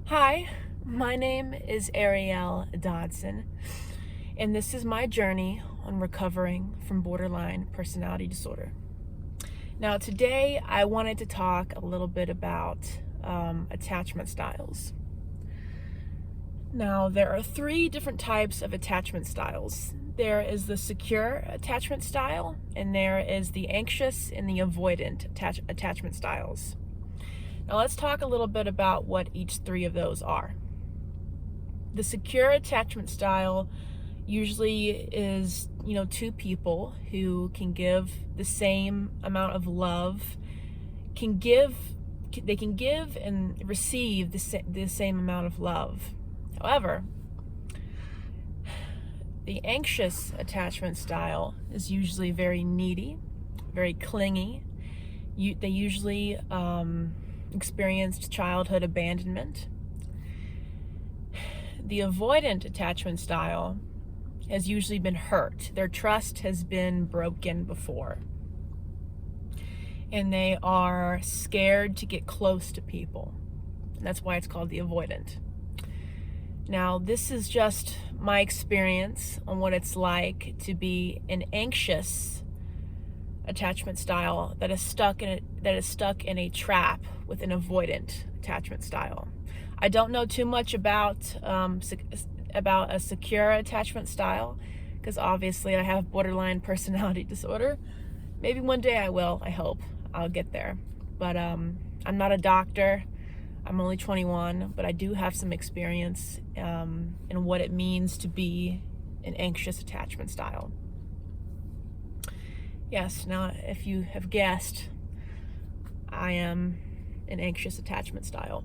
Hi, my name is Ariel Dodson, and this is my journey on recovering from borderline personality disorder. Now, today I wanted to talk a little bit about attachment styles. Now, there are three different types of attachment styles. There is the secure attachment style, and there is the anxious and the avoidant attachment styles. Now let's talk a little bit about what each three of those are. The secure attachment style usually is, two people who can give the same amount of love, they can give and receive the same amount of love. However, the anxious attachment style is usually very needy, very clingy. They usually experienced childhood abandonment. The avoidant attachment style has usually been hurt. Their trust has been broken before. And they are scared to get close to people. And that's why it's called the avoidant. Now, this is just my experience on what it's like to be an anxious attachment style that is stuck in a trap with an avoidant attachment style. I don't know too much about a secure attachment style because obviously I have borderline personality disorder. Maybe one day I will. I hope I'll get there. But I'm not a doctor. I'm only 21, but I do have some experience in what it means to be an anxious attachment style. Yes, now if you have guessed, I am an anxious attachment style.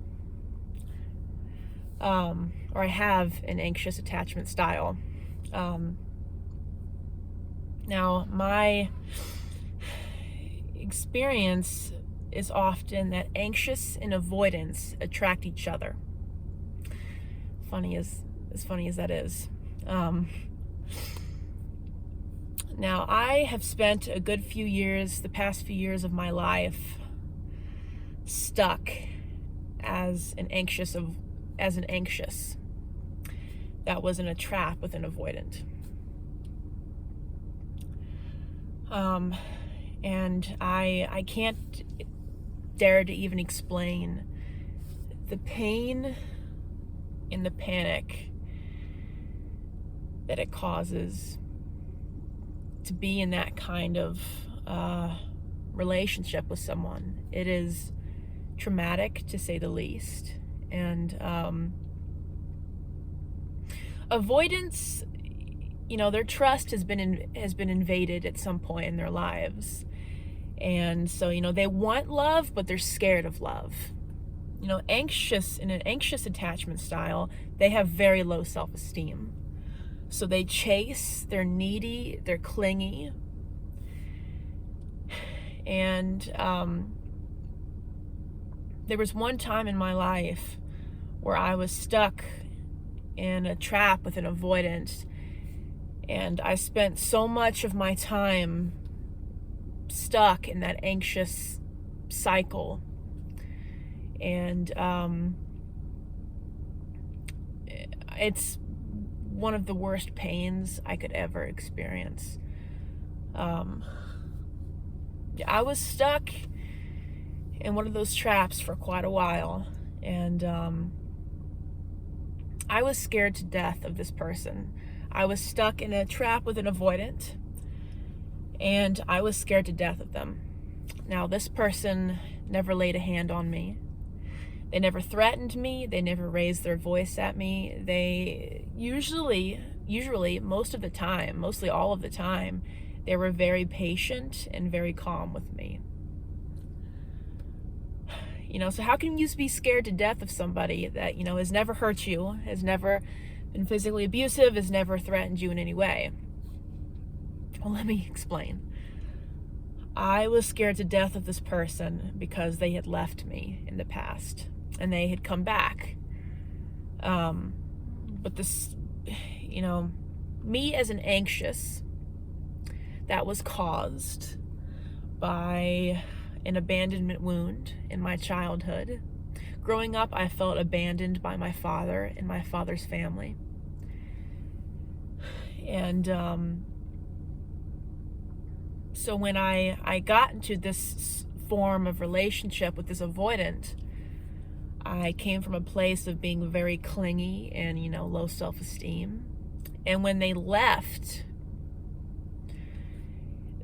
Or I have an anxious attachment style. Now, my experience is often that anxious and avoidance attract each other. As funny as that is. Now, I have spent a good few years, the past few years of my life, stuck as an anxious that was in a trap with an avoidant. And I can't dare to even explain the pain and the panic that it causes to be in that kind of relationship with someone. It is traumatic, to say the least. And avoidance, their trust has been invaded at some point in their lives. And so, they want love, but they're scared of love. In an anxious attachment style, they have very low self-esteem. So they chase, they're needy, they're clingy. And there was one time in my life where I was stuck in a trap with an avoidant, and I spent so much of my time stuck in that anxious cycle. And it's one of the worst pains I could ever experience. I was stuck in one of those traps for quite a while, and I was scared to death of this person. I was stuck in a trap with an avoidant, and I was scared to death of them. Now, this person never laid a hand on me. They never threatened me. They never raised their voice at me. They usually, most of the time, mostly all of the time, they were very patient and very calm with me. So how can you be scared to death of somebody that, has never hurt you, has never been physically abusive, has never threatened you in any way? Well, let me explain. I was scared to death of this person because they had left me in the past and they had come back. But this, me as an anxious, that was caused by an abandonment wound in my childhood, Growing up, I felt abandoned by my father and my father's family. And so when I got into this form of relationship with this avoidant, I came from a place of being very clingy and, low self-esteem. And when they left,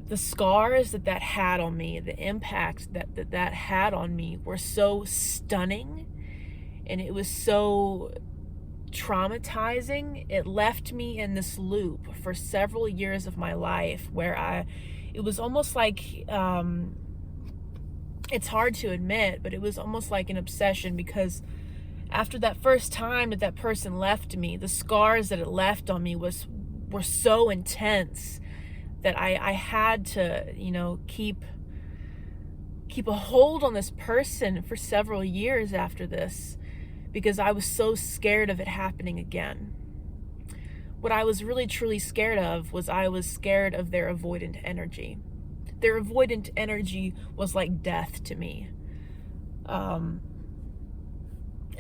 the scars that had on me, the impact that had on me were so stunning, and it was so traumatizing. It left me in this loop for several years of my life where it was almost like, it's hard to admit, but it was almost like an obsession, because after that first time that person left me, the scars that it left on me were so intense that I had to, keep a hold on this person for several years after this, because I was so scared of it happening again. What I was really truly scared of was I was scared of their avoidant energy. Their avoidant energy was like death to me. And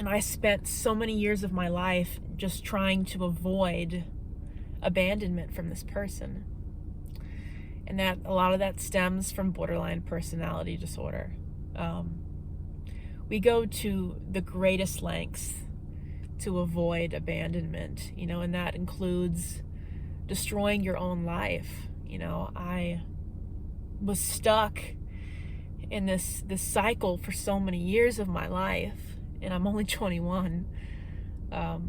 I spent so many years of my life just trying to avoid abandonment from this person. And that a lot of that stems from borderline personality disorder. We go to the greatest lengths to avoid abandonment, and that includes destroying your own life. I was stuck in this cycle for so many years of my life, and I'm only 21. How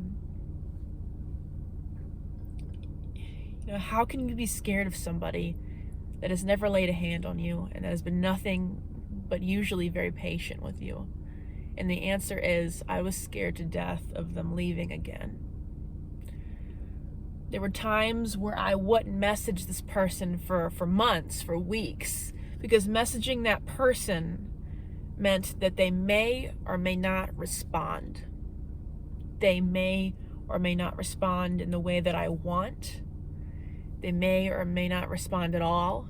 can you be scared of somebody that has never laid a hand on you and that has been nothing but usually very patient with you? And the answer is, I was scared to death of them leaving again. There were times where I wouldn't message this person for months, for weeks, because messaging that person meant that they may or may not respond. They may or may not respond in the way that I want. They may or may not respond at all.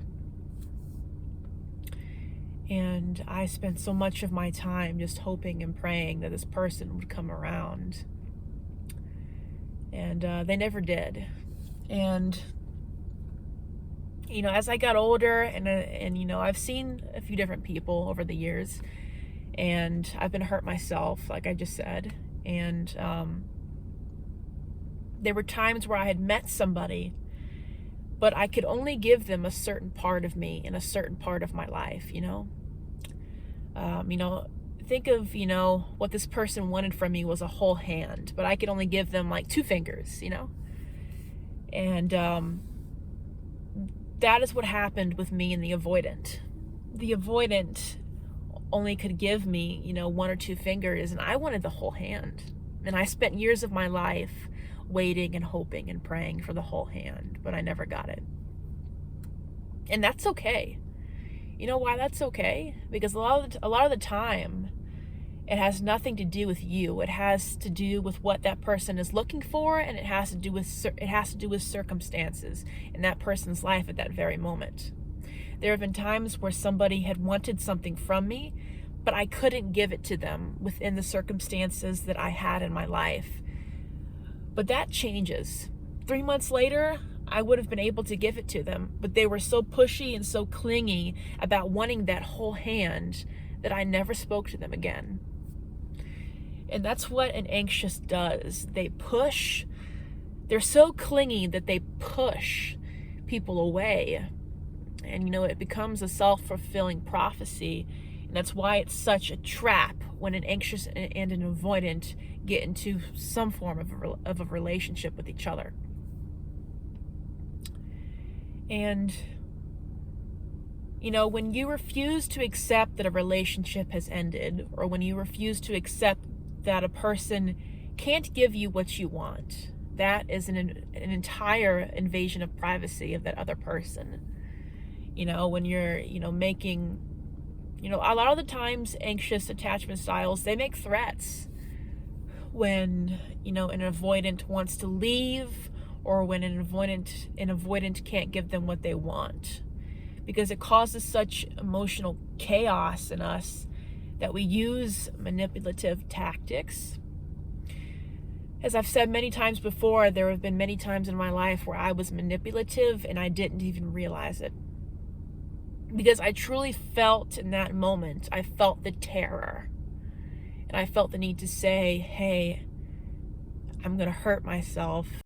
And I spent so much of my time just hoping and praying that this person would come around. And they never did. And, as I got older and I've seen a few different people over the years, and I've been hurt myself, like I just said. And there were times where I had met somebody, but I could only give them a certain part of me and a certain part of my life, think of, what this person wanted from me was a whole hand, but I could only give them like 2 fingers, And that is what happened with me and the avoidant. The avoidant only could give me, 1 or 2 fingers, and I wanted the whole hand. And I spent years of my life waiting and hoping and praying for the whole hand, but I never got it. And that's okay. You know why that's okay? Because a lot of the time, it has nothing to do with you. It has to do with what that person is looking for, and it has to do with circumstances in that person's life at that very moment. There have been times where somebody had wanted something from me, but I couldn't give it to them within the circumstances that I had in my life. But that changes. 3 months later, I would have been able to give it to them, but they were so pushy and so clingy about wanting that whole hand that I never spoke to them again. And that's what an anxious does. They push. They're so clingy that they push people away. And, it becomes a self-fulfilling prophecy. And that's why it's such a trap when an anxious and an avoidant get into some form of a relationship with each other. And, when you refuse to accept that a relationship has ended, or when you refuse to accept that a person can't give you what you want, that is an entire invasion of privacy of that other person. When you're, making, a lot of the times anxious attachment styles, they make threats when, an avoidant wants to leave, or when an avoidant can't give them what they want, because it causes such emotional chaos in us that we use manipulative tactics. As I've said many times before, there have been many times in my life where I was manipulative and I didn't even realize it. Because I truly felt in that moment, I felt the terror. And I felt the need to say, hey, I'm going to hurt myself.